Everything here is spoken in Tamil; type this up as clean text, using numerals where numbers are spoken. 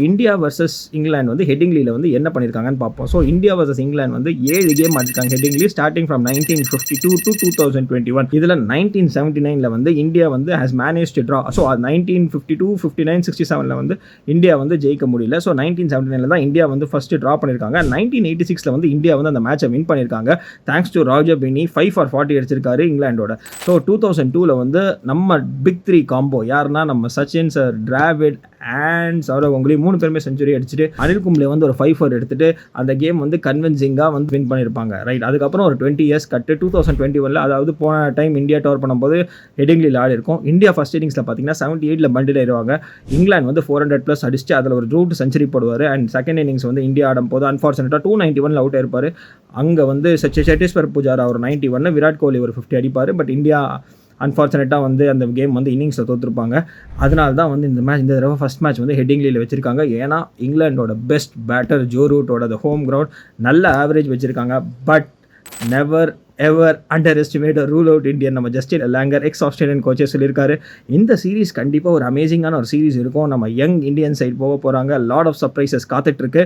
இந்தியா வர்சஸ் இங்கிலாந்து வந்து ஹெட்டிங்லியில் வந்து என்ன பண்ணியிருக்காங்கன்னு பார்ப்போம். ஸோ இந்தியா வர்சஸ் இங்கிலாந்து வந்து 7 கேம் ஆடிருக்காங்க ஹெட்டிங்லி ஸ்டார்டிங் ஃப்ரம் 1952 to 2021. இதில் 1979 வந்து இந்தியா வந்து has manage to draw. So 1952, 59, 67 வந்து இந்தியா வந்து ஜெயிக்க முடியல. ஸோ 1979 தான் இந்தியா வந்து ஃபர்ஸ்ட் ட்ரா பண்ணியிருக்காங்க. 1986 வந்து இந்தியா வந்து அந்த மேட்சை வின் பண்ணியிருக்காங்க. தேங்க்ஸ் டு ராஜர் பின்னி 5 for 40 அடிச்சிருக்காரு இங்கிலாண்டோட. ஸோ 2002 வந்து நம்ம பிக் 3 காம்போ யாருன்னா நம்ம சச்சின் சார், டிராவிட் அண்ட் சௌரவ் கங்குலி 3 பேருமே செஞ்சுரி அடிச்சுட்டு அனில் கும்ப்ளே வந்து ஒரு 5 for எடுத்துட்டு அந்த கேம் வந்து கன்வின்சிங்காக வந்து வின் பண்ணியிருப்பாங்க. ரைட், அதுக்கப்புறம் ஒரு 20 years கட்டு 2021, அதாவது போன டைம் இந்தியா டவர் பண்ணும்போது ஹெட்டிங்லியில் ஆடி இருக்கும். இந்தியா ஃபர்ஸ்ட் இன்னிங்ஸில் பார்த்தீங்கன்னா 78 பண்டில் ஆயிடுவாங்க. இங்கிலாந்து வந்து 400+ அடிச்சுட்டு அதில் ஒரு ரூட் செஞ்சுரி போடுவார். அண்ட் செகண்ட் இன்னிங்ஸ் வந்து இந்தியா ஆடும் போது அன்ஃபார்ச்சுனேட்டாக 291 அவுட் ஆயிருப்பார். அங்கே வந்து சத்தீஸ்வர் புஜாரா ஒரு 91, விராட் கோலி ஒரு 50 அடிப்பார். பட் இந்தியா அன்ஃபார்ச்சுனேட்டாக வந்து அந்த கேம் வந்து இன்னிங்ஸில் தோற்றுருப்பாங்க. அதனால தான் வந்து இந்த தடவை ஃபஸ்ட் மேட்ச் வந்து ஹெட்டிங்லியில் வச்சுருக்காங்க. ஏன்னா இங்கிலாண்டோட பெஸ்ட் பேட்டர் ஜோ ரூட்டோட ஹோம் கிரவுண்ட் நல்ல ஆவரேஜ் வச்சுருக்காங்க. But never ever underestimate rule out Indian. நம்ம ஜஸ்டின் லாங்கர் எக்ஸ் ஆஸ்திரேலியன் கோச்சே சொல்லியிருக்காரு. இந்த சீரீஸ் கண்டிப்பாக ஒரு அமேசிங்கான ஒரு சீரீஸ் இருக்கும். நம்ம யங் இந்தியன் சைட் போக போகிறாங்க. லாட் ஆஃப் சர்ப்ரைசஸ் காத்துட்ருக்கு.